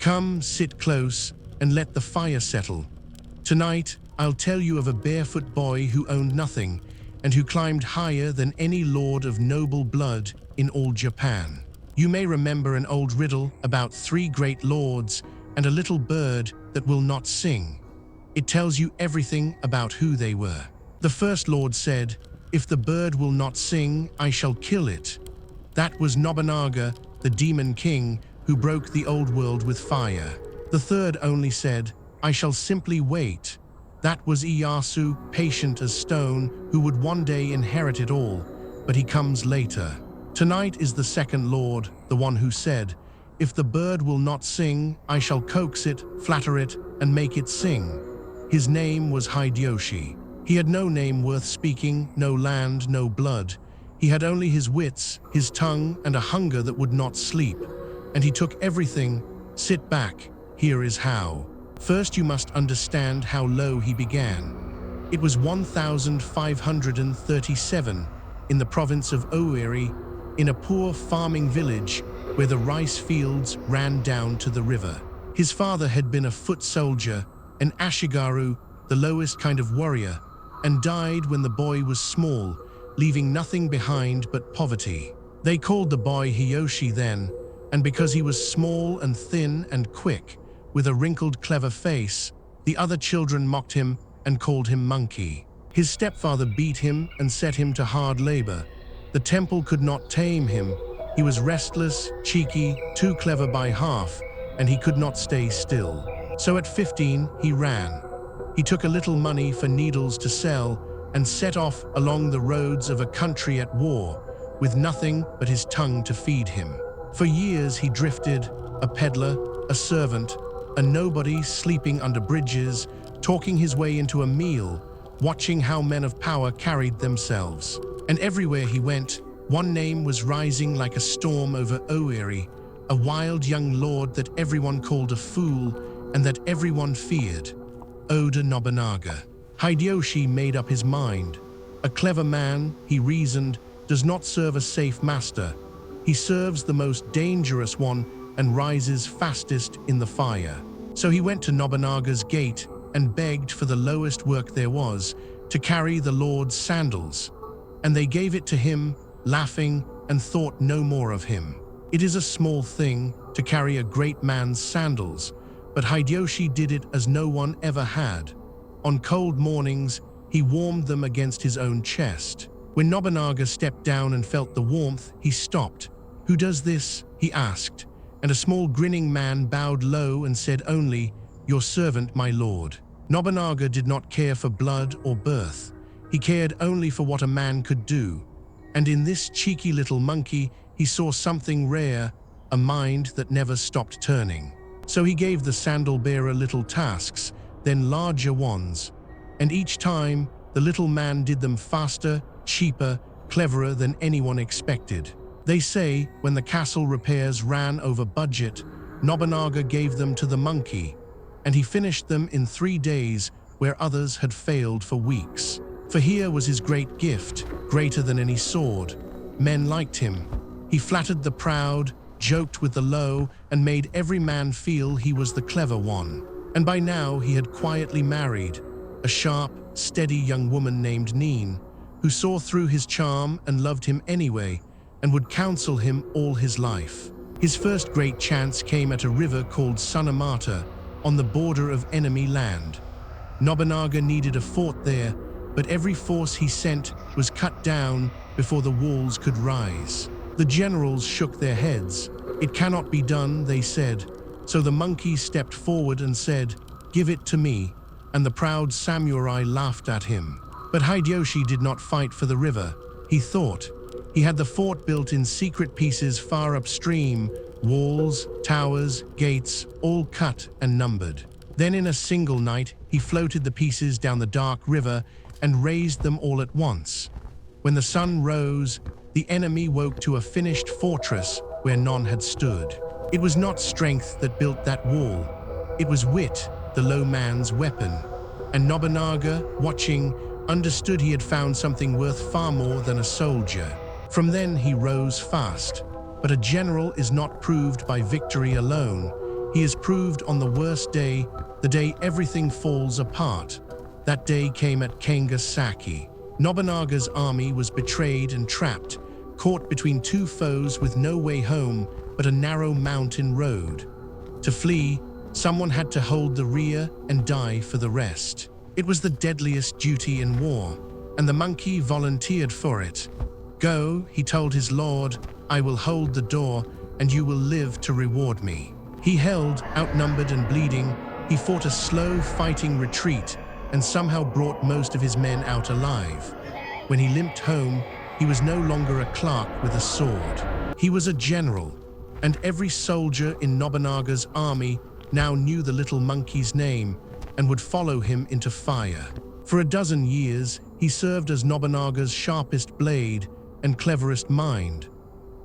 Come, sit close, and let the fire settle. Tonight, I'll tell you of a barefoot boy who owned nothing and who climbed higher than any lord of noble blood in all Japan. You may remember an old riddle about 3 great lords and a little bird that will not sing. It tells you everything about who they were. The first lord said, "If the bird will not sing, I shall kill it." That was Nobunaga, the demon king, who broke the old world with fire. The third only said, "I shall simply wait." That was Ieyasu, patient as stone, who would one day inherit it all, but he comes later. Tonight is the second lord, the one who said, "If the bird will not sing, I shall coax it, flatter it, and make it sing." His name was Hideyoshi. He had no name worth speaking, no land, no blood. He had only his wits, his tongue, and a hunger that would not sleep. And he took everything. Sit back, here is how. First you must understand how low he began. It was 1537 in the province of Oiri, in a poor farming village where the rice fields ran down to the river. His father had been a foot soldier, an ashigaru, the lowest kind of warrior, and died when the boy was small, leaving nothing behind but poverty. They called the boy Hideyoshi then, and because he was small and thin and quick, with a wrinkled, clever face, the other children mocked him and called him Monkey. His stepfather beat him and set him to hard labor. The temple could not tame him. He was restless, cheeky, too clever by half, and he could not stay still. So at 15, he ran. He took a little money for needles to sell and set off along the roads of a country at war, with nothing but his tongue to feed him. For years he drifted, a peddler, a servant, a nobody sleeping under bridges, talking his way into a meal, watching how men of power carried themselves. And everywhere he went, one name was rising like a storm over Oiri, a wild young lord that everyone called a fool and that everyone feared. Oda Nobunaga. Hideyoshi made up his mind. A clever man, he reasoned, does not serve a safe master. He serves the most dangerous one and rises fastest in the fire. So he went to Nobunaga's gate and begged for the lowest work there was, to carry the Lord's sandals. And they gave it to him, laughing, and thought no more of him. It is a small thing to carry a great man's sandals, but Hideyoshi did it as no one ever had. On cold mornings, he warmed them against his own chest. When Nobunaga stepped down and felt the warmth, he stopped. "Who does this?" he asked, and a small grinning man bowed low and said only, "Your servant, my lord." Nobunaga did not care for blood or birth. He cared only for what a man could do. And in this cheeky little monkey, he saw something rare, a mind that never stopped turning. So he gave the Sandal-Bearer little tasks, then larger ones. And each time, the little man did them faster, cheaper, cleverer than anyone expected. They say, when the castle repairs ran over budget, Nobunaga gave them to the monkey, and he finished them in 3 days where others had failed for weeks. For here was his great gift, greater than any sword. Men liked him. He flattered the proud, joked with the low, and made every man feel he was the clever one. And by now he had quietly married a sharp, steady young woman named Nin, who saw through his charm and loved him anyway, and would counsel him all his life. His first great chance came at a river called Sunamata, on the border of enemy land. Nobunaga needed a fort there, but every force he sent was cut down before the walls could rise. The generals shook their heads. "It cannot be done," they said. So the monkey stepped forward and said, "Give it to me," and the proud samurai laughed at him. But Hideyoshi did not fight for the river. He thought. He had the fort built in secret pieces far upstream, walls, towers, gates, all cut and numbered. Then in a single night, he floated the pieces down the dark river and raised them all at once. When the sun rose, the enemy woke to a finished fortress where none had stood. It was not strength that built that wall. It was wit, the low man's weapon. And Nobunaga, watching, understood he had found something worth far more than a soldier. From then he rose fast. But a general is not proved by victory alone. He is proved on the worst day, the day everything falls apart. That day came at Kangasaki. Nobunaga's army was betrayed and trapped, caught between two foes with no way home but a narrow mountain road. To flee, someone had to hold the rear and die for the rest. It was the deadliest duty in war, and the monkey volunteered for it. "Go," he told his lord, "I will hold the door, and you will live to reward me." He held, outnumbered and bleeding, he fought a slow fighting retreat and somehow brought most of his men out alive. When he limped home, he was no longer a clerk with a sword. He was a general, and every soldier in Nobunaga's army now knew the little monkey's name and would follow him into fire. For a dozen years, he served as Nobunaga's sharpest blade and cleverest mind.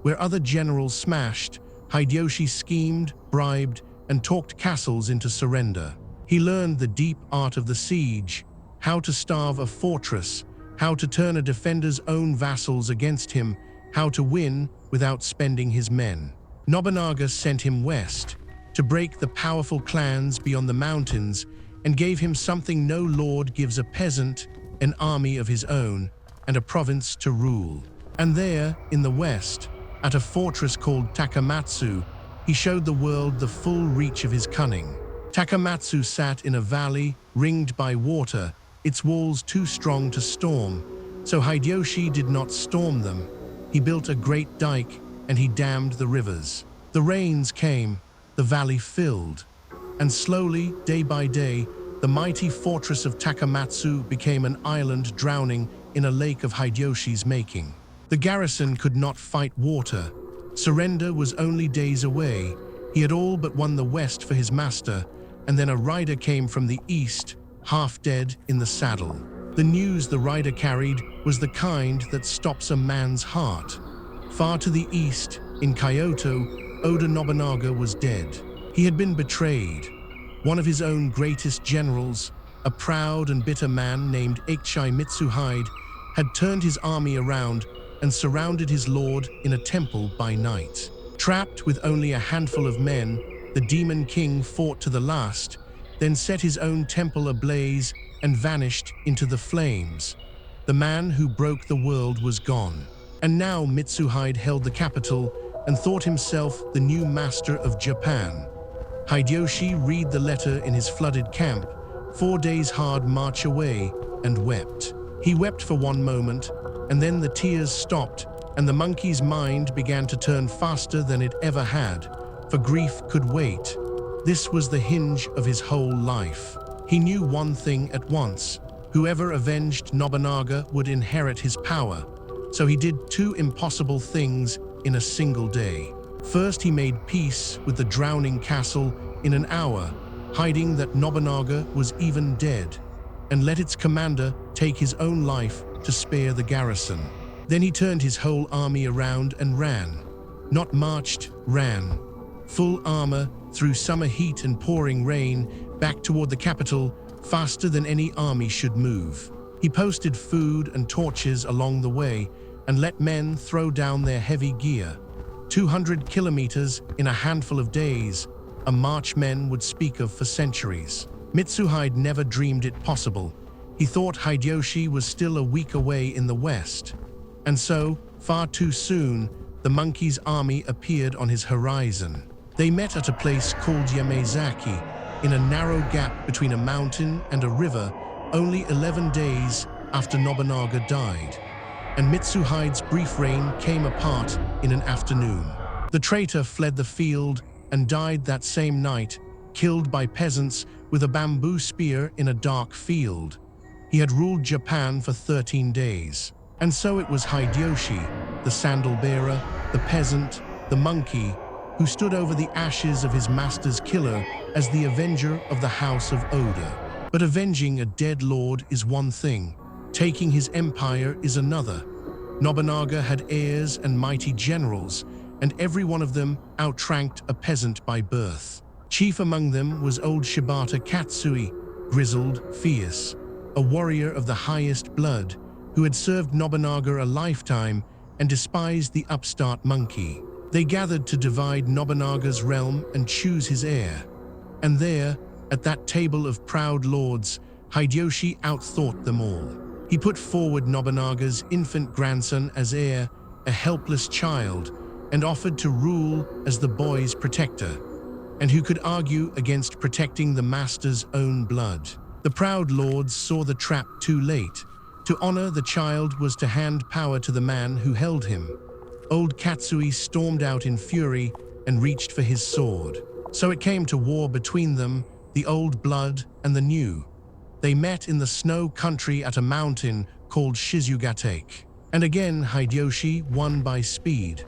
Where other generals smashed, Hideyoshi schemed, bribed, and talked castles into surrender. He learned the deep art of the siege, how to starve a fortress, how to turn a defender's own vassals against him, how to win without spending his men. Nobunaga sent him west to break the powerful clans beyond the mountains and gave him something no lord gives a peasant, an army of his own and a province to rule. And there, in the west, at a fortress called Takamatsu, he showed the world the full reach of his cunning. Takamatsu sat in a valley ringed by water, its walls too strong to storm, so Hideyoshi did not storm them. He built a great dike and he dammed the rivers. The rains came, the valley filled, and slowly, day by day, the mighty fortress of Takamatsu became an island drowning in a lake of Hideyoshi's making. The garrison could not fight water. Surrender was only days away. He had all but won the west for his master, and then a rider came from the east, half dead in the saddle. The news the rider carried was the kind that stops a man's heart. Far to the east, in Kyoto, Oda Nobunaga was dead. He had been betrayed. One of his own greatest generals, a proud and bitter man named Akechi Mitsuhide, had turned his army around and surrounded his lord in a temple by night. Trapped with only a handful of men, the demon king fought to the last, then set his own temple ablaze and vanished into the flames. The man who broke the world was gone. And now Mitsuhide held the capital and thought himself the new master of Japan. Hideyoshi read the letter in his flooded camp, 4 days' hard march away, and wept. He wept for one moment, and then the tears stopped, and the monkey's mind began to turn faster than it ever had, for grief could wait. This was the hinge of his whole life. He knew one thing at once: whoever avenged Nobunaga would inherit his power. So he did 2 impossible things in a single day. First, he made peace with the drowning castle in an hour, hiding that Nobunaga was even dead, and let its commander take his own life to spare the garrison. Then he turned his whole army around and ran. Not marched, ran. Full armor, through summer heat and pouring rain, back toward the capital, faster than any army should move. He posted food and torches along the way and let men throw down their heavy gear. 200 kilometers in a handful of days, a march men would speak of for centuries. Mitsuhide never dreamed it possible. He thought Hideyoshi was still a week away in the west. And so, far too soon, the monkey's army appeared on his horizon. They met at a place called Yamazaki, in a narrow gap between a mountain and a river, only 11 days after Nobunaga died. And Mitsuhide's brief reign came apart in an afternoon. The traitor fled the field and died that same night, killed by peasants with a bamboo spear in a dark field. He had ruled Japan for 13 days. And so it was Hideyoshi, the Sandal-Bearer, the peasant, the monkey, who stood over the ashes of his master's killer as the avenger of the house of Oda. But avenging a dead lord is one thing, taking his empire is another. Nobunaga had heirs and mighty generals, and every one of them outranked a peasant by birth. Chief among them was old Shibata Katsui, grizzled, fierce, a warrior of the highest blood, who had served Nobunaga a lifetime and despised the upstart monkey. They gathered to divide Nobunaga's realm and choose his heir. And there, at that table of proud lords, Hideyoshi outthought them all. He put forward Nobunaga's infant grandson as heir, a helpless child, and offered to rule as the boy's protector. And who could argue against protecting the master's own blood? The proud lords saw the trap too late. To honor the child was to hand power to the man who held him. Old Katsui stormed out in fury and reached for his sword. So it came to war between them, the old blood and the new. They met in the snow country at a mountain called Shizugatake. And again Hideyoshi won by speed.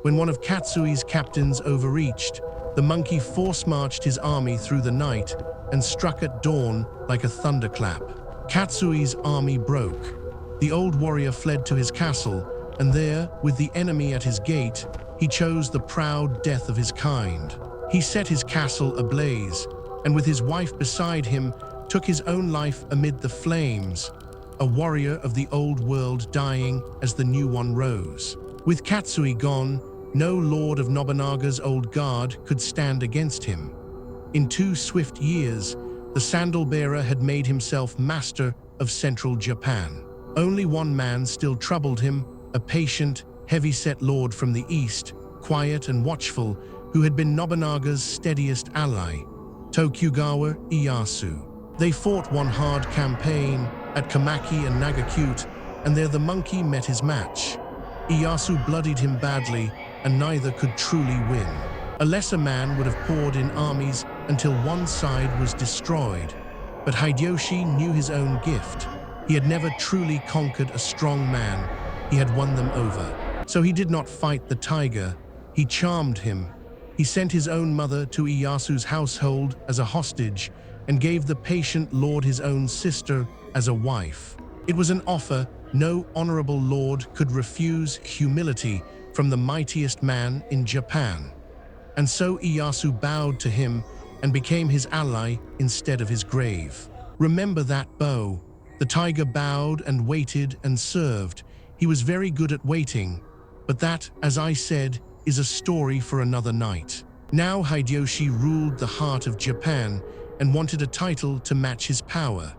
When one of Katsui's captains overreached, the monkey force-marched his army through the night and struck at dawn like a thunderclap. Katsui's army broke. The old warrior fled to his castle, and there, with the enemy at his gate, he chose the proud death of his kind. He set his castle ablaze, and with his wife beside him, took his own life amid the flames, a warrior of the old world dying as the new one rose. With Katsui gone, no lord of Nobunaga's old guard could stand against him. In 2 swift years, the Sandal-Bearer had made himself master of central Japan. Only one man still troubled him, a patient, heavy-set lord from the east, quiet and watchful, who had been Nobunaga's steadiest ally, Tokugawa Ieyasu. They fought one hard campaign at Kamaki and Nagakute, and there the monkey met his match. Ieyasu bloodied him badly, and neither could truly win. A lesser man would have poured in armies until one side was destroyed, but Hideyoshi knew his own gift. He had never truly conquered a strong man, he had won them over. So he did not fight the tiger, he charmed him. He sent his own mother to Ieyasu's household as a hostage and gave the patient lord his own sister as a wife. It was an offer no honorable lord could refuse, humility from the mightiest man in Japan. And so Ieyasu bowed to him and became his ally instead of his grave. Remember that bow. The tiger bowed and waited and served. He was very good at waiting, but that, as I said, is a story for another night. Now Hideyoshi ruled the heart of Japan and wanted a title to match his power.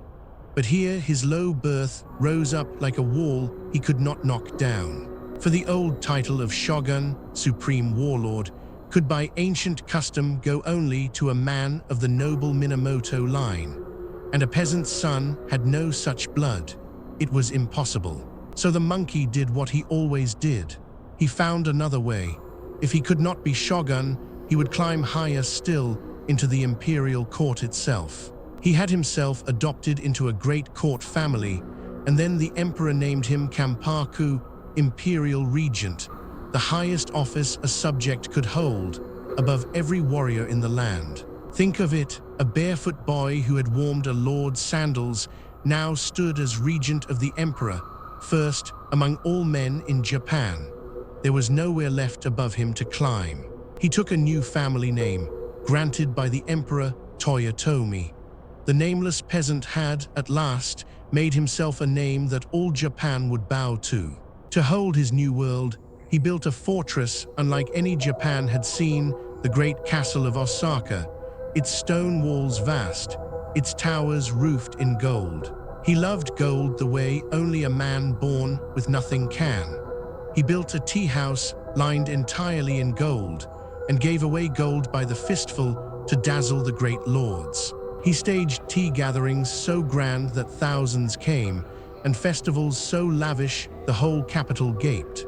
But here his low birth rose up like a wall he could not knock down. For the old title of Shogun, Supreme Warlord, could by ancient custom go only to a man of the noble Minamoto line, and a peasant's son had no such blood. It was impossible. So the monkey did what he always did. He found another way. If he could not be Shogun, he would climb higher still into the imperial court itself. He had himself adopted into a great court family, and then the emperor named him Kampaku, Imperial Regent, the highest office a subject could hold, above every warrior in the land. Think of it, a barefoot boy who had warmed a lord's sandals now stood as regent of the emperor, first among all men in Japan. There was nowhere left above him to climb. He took a new family name, granted by the emperor Toyotomi. The nameless peasant had, at last, made himself a name that all Japan would bow to. To hold his new world, he built a fortress unlike any Japan had seen, the great castle of Osaka, its stone walls vast, its towers roofed in gold. He loved gold the way only a man born with nothing can. He built a tea house lined entirely in gold, and gave away gold by the fistful to dazzle the great lords. He staged tea gatherings so grand that thousands came, and festivals so lavish the whole capital gaped.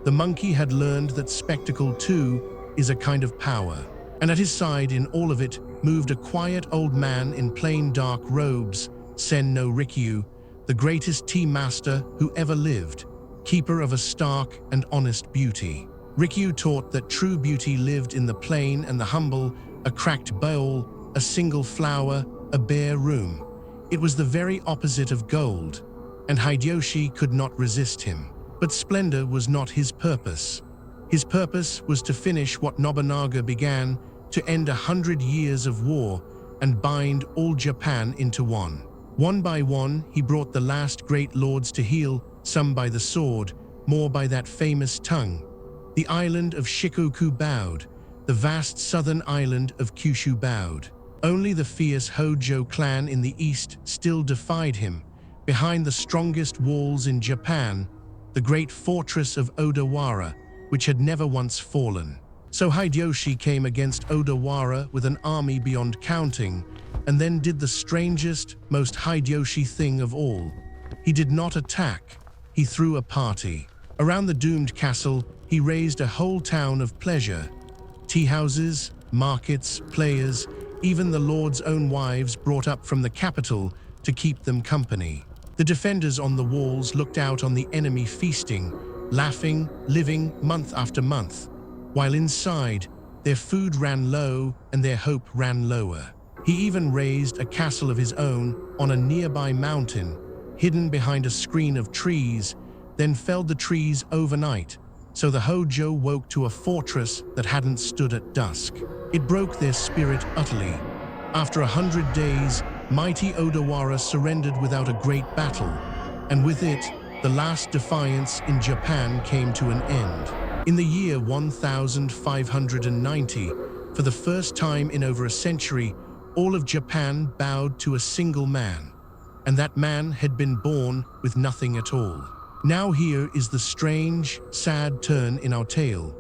The monkey had learned that spectacle too is a kind of power, and at his side in all of it moved a quiet old man in plain dark robes, Sen no Rikyu, the greatest tea master who ever lived, keeper of a stark and honest beauty. Rikyu taught that true beauty lived in the plain and the humble, a cracked bowl, a single flower, a bare room. It was the very opposite of gold, and Hideyoshi could not resist him. But splendor was not his purpose. His purpose was to finish what Nobunaga began, to end 100 years of war and bind all Japan into one. One by one, he brought the last great lords to heel, some by the sword, more by that famous tongue. The island of Shikoku bowed. The vast southern island of Kyushu bowed. Only the fierce Hojo clan in the east still defied him. Behind the strongest walls in Japan, the great fortress of Odawara, which had never once fallen. So Hideyoshi came against Odawara with an army beyond counting, and then did the strangest, most Hideyoshi thing of all. He did not attack, he threw a party. Around the doomed castle, he raised a whole town of pleasure. Tea houses, markets, players, even the lord's own wives brought up from the capital to keep them company. The defenders on the walls looked out on the enemy feasting, laughing, living month after month, while inside, their food ran low and their hope ran lower. He even raised a castle of his own on a nearby mountain, hidden behind a screen of trees, then felled the trees overnight, so the Hojo woke to a fortress that hadn't stood at dusk. It broke their spirit utterly. After 100 days, mighty Odawara surrendered without a great battle, and with it, the last defiance in Japan came to an end. In the year 1590, for the first time in over a century, all of Japan bowed to a single man, and that man had been born with nothing at all. Now here is the strange, sad turn in our tale.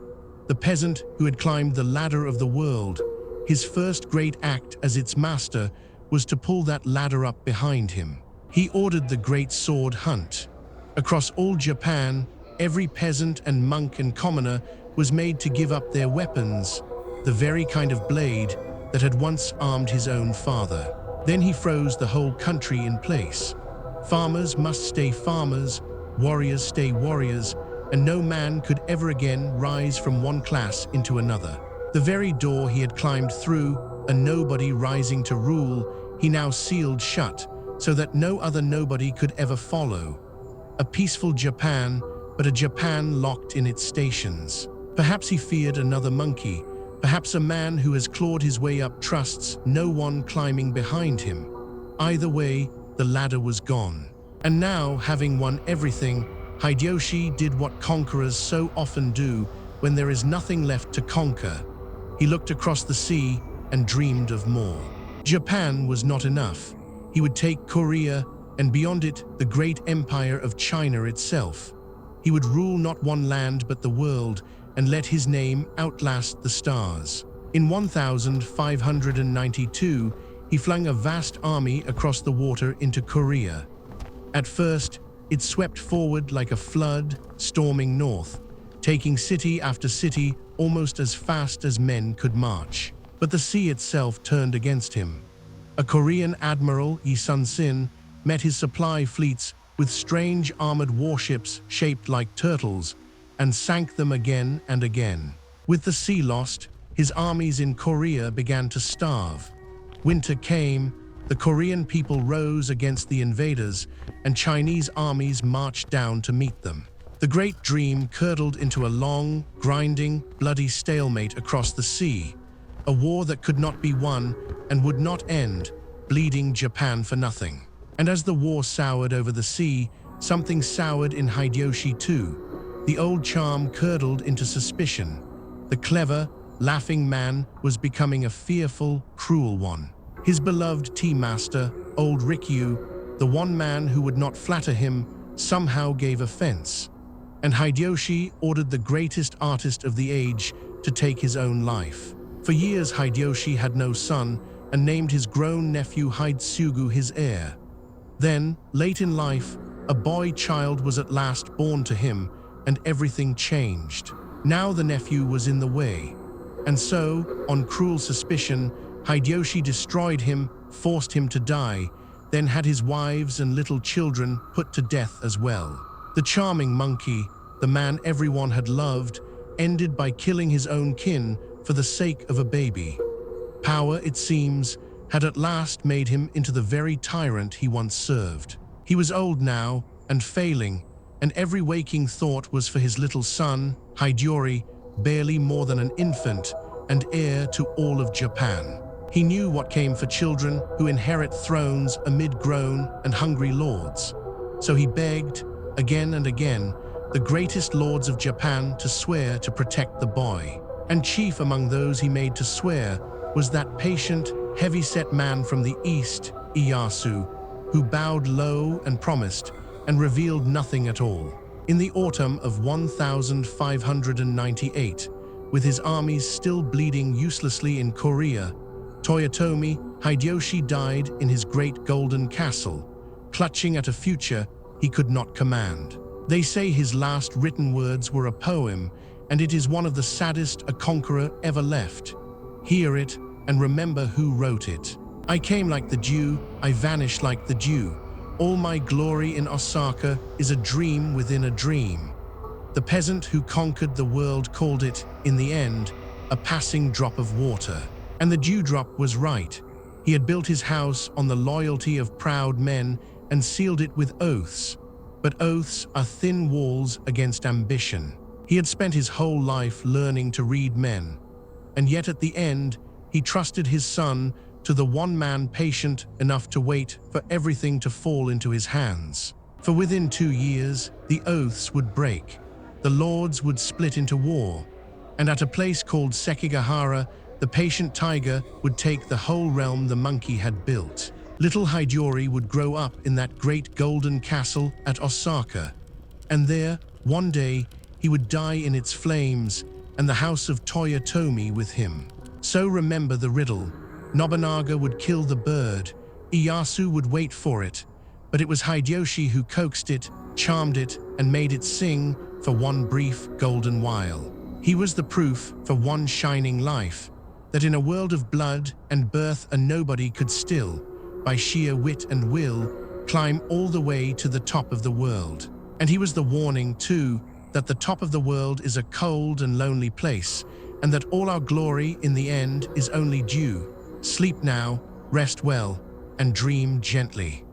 The peasant who had climbed the ladder of the world, his first great act as its master was to pull that ladder up behind him. He ordered the great sword hunt. Across all Japan, every peasant and monk and commoner was made to give up their weapons, the very kind of blade that had once armed his own father. Then he froze the whole country in place. Farmers must stay farmers, warriors stay warriors, and no man could ever again rise from one class into another. The very door he had climbed through, a nobody rising to rule, he now sealed shut, so that no other nobody could ever follow. A peaceful Japan, but a Japan locked in its stations. Perhaps he feared another monkey, perhaps a man who has clawed his way up trusts no one climbing behind him. Either way, the ladder was gone. And now, having won everything, Hideyoshi did what conquerors so often do when there is nothing left to conquer. He looked across the sea and dreamed of more. Japan was not enough. He would take Korea, and beyond it, the great empire of China itself. He would rule not one land but the world, and let his name outlast the stars. In 1592, he flung a vast army across the water into Korea. At first, it swept forward like a flood, storming north, taking city after city almost as fast as men could march. But the sea itself turned against him. A Korean admiral, Yi Sun-sin, met his supply fleets with strange armored warships shaped like turtles, and sank them again and again. With the sea lost, his armies in Korea began to starve. Winter came, the Korean people rose against the invaders, and Chinese armies marched down to meet them. The great dream curdled into a long, grinding, bloody stalemate across the sea, a war that could not be won and would not end, bleeding Japan for nothing. And as the war soured over the sea, something soured in Hideyoshi too. The old charm curdled into suspicion. The clever, laughing man was becoming a fearful, cruel one. His beloved tea master, old Rikyu, the one man who would not flatter him, somehow gave offense. And Hideyoshi ordered the greatest artist of the age to take his own life. For years Hideyoshi had no son and named his grown nephew Hidetsugu his heir. Then, late in life, a boy child was at last born to him, and everything changed. Now the nephew was in the way. And so, on cruel suspicion, Hideyoshi destroyed him, forced him to die, then had his wives and little children put to death as well. The charming monkey, the man everyone had loved, ended by killing his own kin for the sake of a baby. Power, it seems, had at last made him into the very tyrant he once served. He was old now and failing, and every waking thought was for his little son, Hideyori, barely more than an infant and heir to all of Japan. He knew what came for children who inherit thrones amid grown and hungry lords. So he begged, again and again, the greatest lords of Japan, to swear to protect the boy. And chief among those he made to swear was that patient, heavy-set man from the east, Ieyasu, who bowed low and promised, and revealed nothing at all. In the autumn of 1598, with his armies still bleeding uselessly in Korea, Toyotomi Hideyoshi died in his great golden castle, clutching at a future he could not command. They say his last written words were a poem, and it is one of the saddest a conqueror ever left. Hear it and remember who wrote it. I came like the dew, I vanished like the dew. All my glory in Osaka is a dream within a dream. The peasant who conquered the world called it, in the end, a passing drop of water. And the Dewdrop was right. He had built his house on the loyalty of proud men and sealed it with oaths. But oaths are thin walls against ambition. He had spent his whole life learning to read men. And yet at the end, he trusted his son to the one man patient enough to wait for everything to fall into his hands. For within 2 years, the oaths would break. The lords would split into war. And at a place called Sekigahara, the patient tiger would take the whole realm the monkey had built. Little Hideyori would grow up in that great golden castle at Osaka. And there, one day, he would die in its flames, and the house of Toyotomi with him. So remember the riddle. Nobunaga would kill the bird. Ieyasu would wait for it. But it was Hideyoshi who coaxed it, charmed it, and made it sing for one brief golden while. He was the proof for one shining life, that in a world of blood and birth a nobody could still, by sheer wit and will, climb all the way to the top of the world. And he was the warning, too, that the top of the world is a cold and lonely place, and that all our glory in the end is only due. Sleep now, rest well, and dream gently.